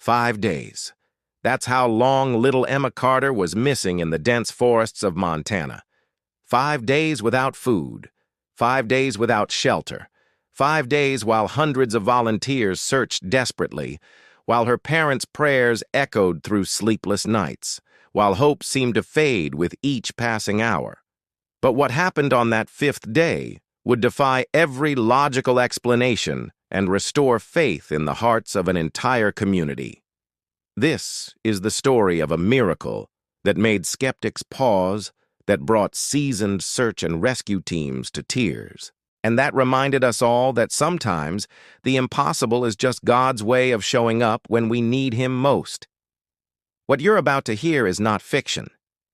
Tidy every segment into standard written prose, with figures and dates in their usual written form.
5 days. That's how long little Emma Carter was missing in the dense forests of Montana. 5 days without food. 5 days without shelter. 5 days while hundreds of volunteers searched desperately, while her parents' prayers echoed through sleepless nights, while hope seemed to fade with each passing hour. But what happened on that 5th day would defy every logical explanation and restore faith in the hearts of an entire community. This is the story of a miracle that made skeptics pause, that brought seasoned search and rescue teams to tears, and that reminded us all that sometimes the impossible is just God's way of showing up when we need Him most. What you're about to hear is not fiction.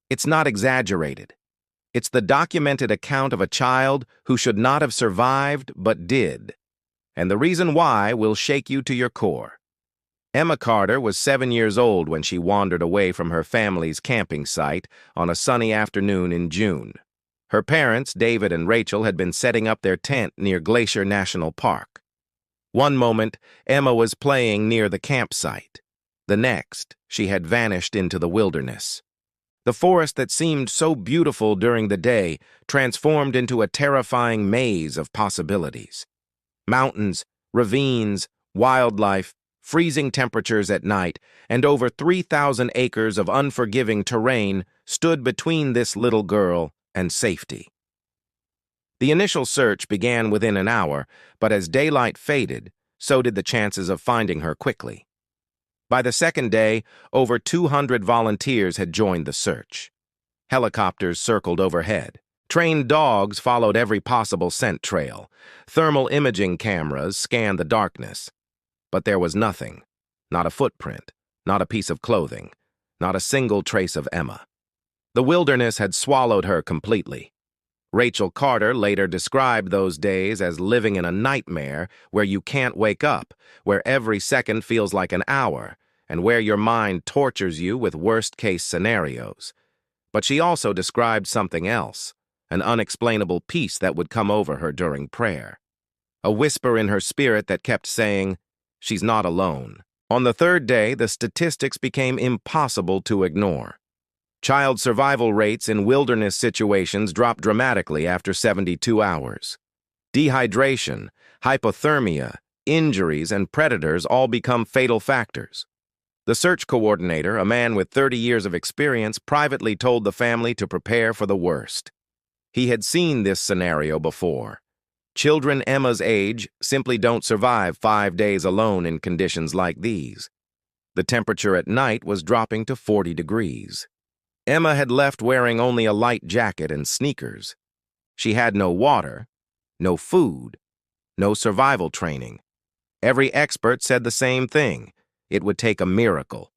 It's not exaggerated. It's the documented account of a child who should not have survived but did. And the reason why will shake you to your core. Emma Carter was 7 years old when she wandered away from her family's camping site on a sunny afternoon in June. Her parents, David and Rachel, had been setting up their tent near Glacier National Park. One moment, Emma was playing near the campsite. The next, she had vanished into the wilderness. The forest that seemed so beautiful during the day transformed into a terrifying maze of possibilities. Mountains, ravines, wildlife, freezing temperatures at night, and over 3,000 acres of unforgiving terrain stood between this little girl and safety. The initial search began within an hour, but as daylight faded, so did the chances of finding her quickly. By the 2nd day, over 200 volunteers had joined the search. Helicopters circled overhead. Trained dogs followed every possible scent trail. Thermal imaging cameras scanned the darkness. But there was nothing. Not a footprint, not a piece of clothing, not a single trace of Emma. The wilderness had swallowed her completely. Rachel Carter later described those days as living in a nightmare where you can't wake up, where every second feels like an hour, and where your mind tortures you with worst-case scenarios. But she also described something else, an unexplainable peace that would come over her during prayer. A whisper in her spirit that kept saying, "She's not alone." On the 3rd day, the statistics became impossible to ignore. Child survival rates in wilderness situations dropped dramatically after 72 hours. Dehydration, hypothermia, injuries, and predators all become fatal factors. The search coordinator, a man with 30 years of experience, privately told the family to prepare for the worst. He had seen this scenario before. Children Emma's age simply don't survive 5 days alone in conditions like these. The temperature at night was dropping to 40 degrees. Emma had left wearing only a light jacket and sneakers. She had no water, no food, no survival training. Every expert said the same thing. It would take a miracle.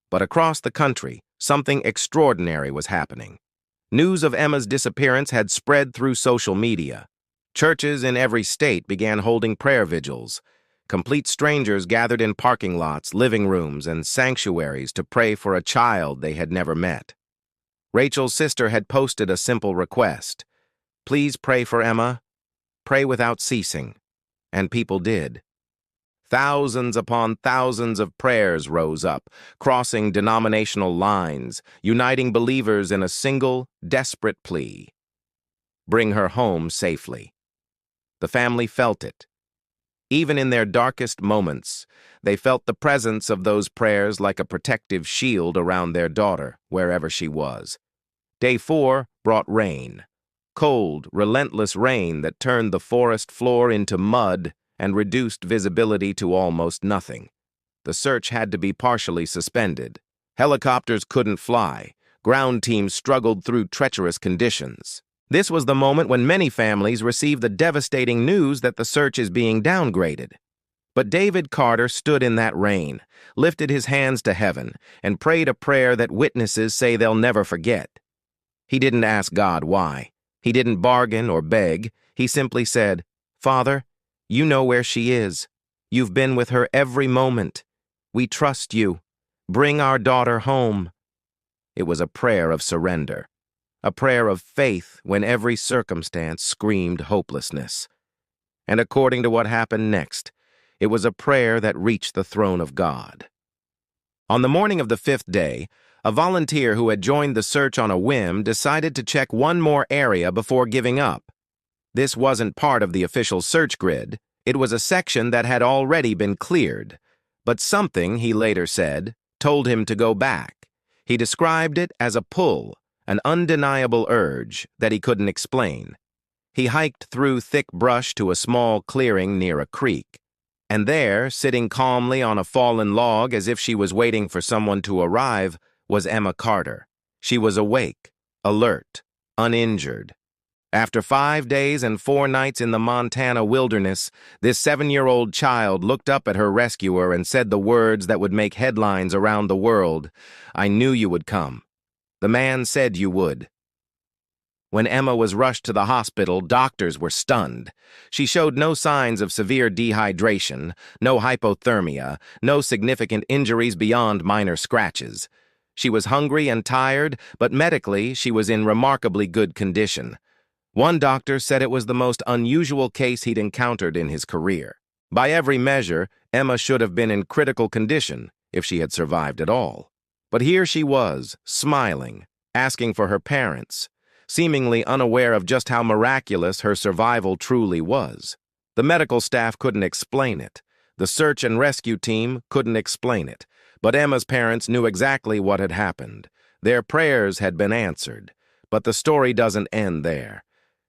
But across the country, something extraordinary was happening. News of Emma's disappearance had spread through social media. Churches in every state began holding prayer vigils. Complete strangers gathered in parking lots, living rooms, and sanctuaries to pray for a child they had never met. Rachel's sister had posted a simple request. "Please pray for Emma. Pray without ceasing." And people did. Thousands upon thousands of prayers rose up, crossing denominational lines, uniting believers in a single, desperate plea. Bring her home safely. The family felt it. Even in their darkest moments, they felt the presence of those prayers like a protective shield around their daughter, wherever she was. Day 4 brought rain. Cold, relentless rain that turned the forest floor into mud and reduced visibility to almost nothing. The search had to be partially suspended. Helicopters couldn't fly. Ground teams struggled through treacherous conditions. This was the moment when many families received the devastating news that the search is being downgraded. But David Carter stood in that rain, lifted his hands to heaven, and prayed a prayer that witnesses say they'll never forget. He didn't ask God why. He didn't bargain or beg. He simply said, "Father, you know where she is. You've been with her every moment. We trust you. Bring our daughter home." It was a prayer of surrender. A prayer of faith when every circumstance screamed hopelessness. And according to what happened next, it was a prayer that reached the throne of God. On the morning of the 5th day, a volunteer who had joined the search on a whim decided to check one more area before giving up. This wasn't part of the official search grid. It was a section that had already been cleared. But something, he later said, told him to go back. He described it as a pull, an undeniable urge that he couldn't explain. He hiked through thick brush to a small clearing near a creek. And there, sitting calmly on a fallen log as if she was waiting for someone to arrive, was Emma Carter. She was awake, alert, uninjured. After 5 days and 4 nights in the Montana wilderness, this 7-year-old child looked up at her rescuer and said the words that would make headlines around the world. "I knew you would come. The man said you would." When Emma was rushed to the hospital, doctors were stunned. She showed no signs of severe dehydration, no hypothermia, no significant injuries beyond minor scratches. She was hungry and tired, but medically she was in remarkably good condition. One doctor said it was the most unusual case he'd encountered in his career. By every measure, Emma should have been in critical condition if she had survived at all. But here she was, smiling, asking for her parents, seemingly unaware of just how miraculous her survival truly was. The medical staff couldn't explain it. The search and rescue team couldn't explain it. But Emma's parents knew exactly what had happened. Their prayers had been answered. But the story doesn't end there.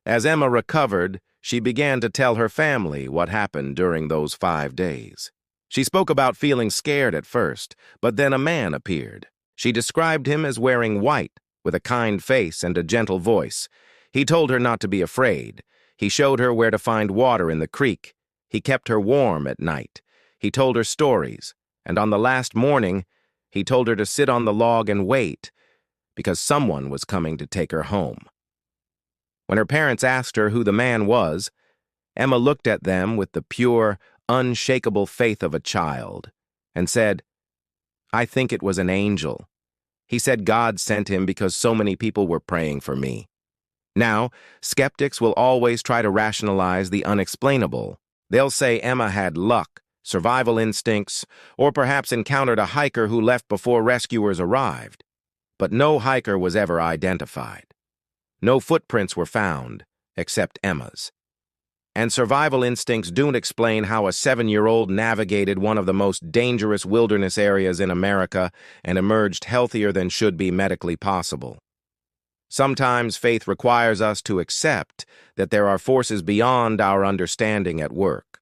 As Emma recovered, she began to tell her family what happened during those 5 days. She spoke about feeling scared at first, but then a man appeared. She described him as wearing white, with a kind face and a gentle voice. He told her not to be afraid. He showed her where to find water in the creek. He kept her warm at night. He told her stories, and on the last morning, he told her to sit on the log and wait, because someone was coming to take her home. When her parents asked her who the man was, Emma looked at them with the pure, unshakable faith of a child and said, "I think it was an angel. He said God sent him because so many people were praying for me." Now, skeptics will always try to rationalize the unexplainable. They'll say Emma had luck, survival instincts, or perhaps encountered a hiker who left before rescuers arrived. But no hiker was ever identified. No footprints were found, except Emma's. And survival instincts don't explain how a 7-year-old navigated one of the most dangerous wilderness areas in America and emerged healthier than should be medically possible. Sometimes faith requires us to accept that there are forces beyond our understanding at work.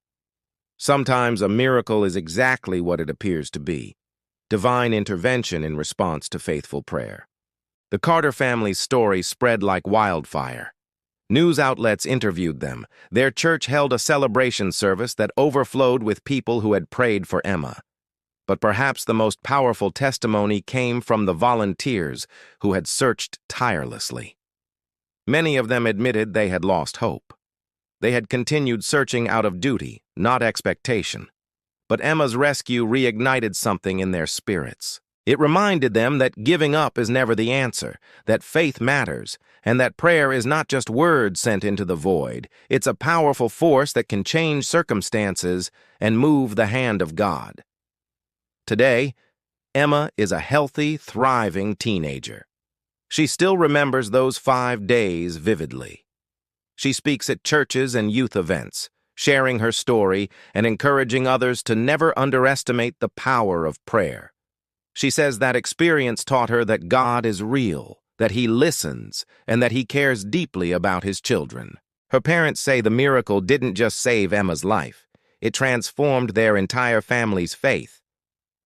Sometimes a miracle is exactly what it appears to be: divine intervention in response to faithful prayer. The Carter family's story spread like wildfire. News outlets interviewed them. Their church held a celebration service that overflowed with people who had prayed for Emma. But perhaps the most powerful testimony came from the volunteers who had searched tirelessly. Many of them admitted they had lost hope. They had continued searching out of duty, not expectation. But Emma's rescue reignited something in their spirits. It reminded them that giving up is never the answer, that faith matters, and that prayer is not just words sent into the void. It's a powerful force that can change circumstances and move the hand of God. Today, Emma is a healthy, thriving teenager. She still remembers those 5 days vividly. She speaks at churches and youth events, sharing her story and encouraging others to never underestimate the power of prayer. She says that experience taught her that God is real, that He listens, and that He cares deeply about His children. Her parents say the miracle didn't just save Emma's life, it transformed their entire family's faith.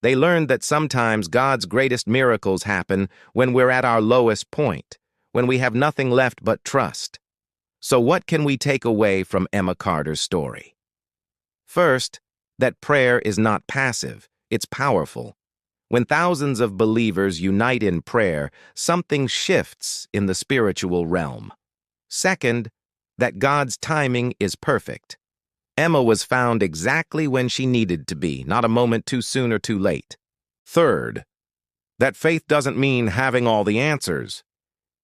They learned that sometimes God's greatest miracles happen when we're at our lowest point, when we have nothing left but trust. So what can we take away from Emma Carter's story? First, that prayer is not passive, it's powerful. When thousands of believers unite in prayer, something shifts in the spiritual realm. Second, that God's timing is perfect. Emma was found exactly when she needed to be, not a moment too soon or too late. Third, that faith doesn't mean having all the answers.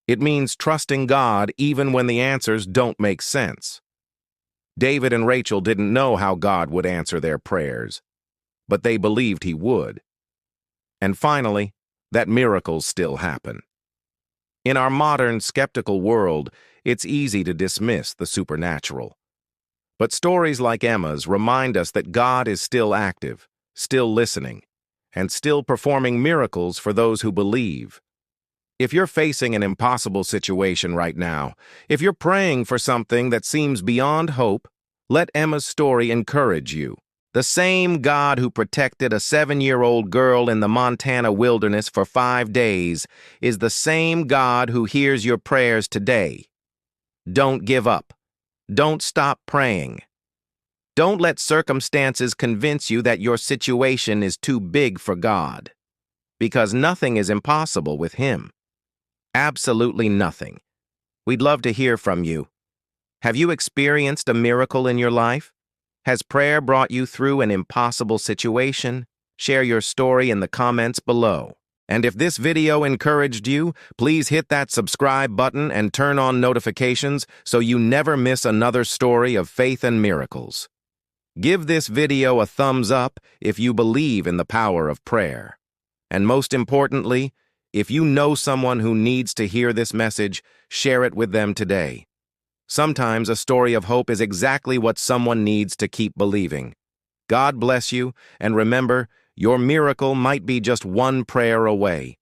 It means trusting God even when the answers don't make sense. David and Rachel didn't know how God would answer their prayers, but they believed He would. And finally, that miracles still happen. In our modern, skeptical world, it's easy to dismiss the supernatural. But stories like Emma's remind us that God is still active, still listening, and still performing miracles for those who believe. If you're facing an impossible situation right now, if you're praying for something that seems beyond hope, let Emma's story encourage you. The same God who protected a 7-year-old girl in the Montana wilderness for 5 days is the same God who hears your prayers today. Don't give up. Don't stop praying. Don't let circumstances convince you that your situation is too big for God, because nothing is impossible with Him. Absolutely nothing. We'd love to hear from you. Have you experienced a miracle in your life? Has prayer brought you through an impossible situation? Share your story in the comments below. And if this video encouraged you, please hit that subscribe button and turn on notifications so you never miss another story of faith and miracles. Give this video a thumbs up if you believe in the power of prayer. And most importantly, if you know someone who needs to hear this message, share it with them today. Sometimes a story of hope is exactly what someone needs to keep believing. God bless you, and remember, your miracle might be just one prayer away.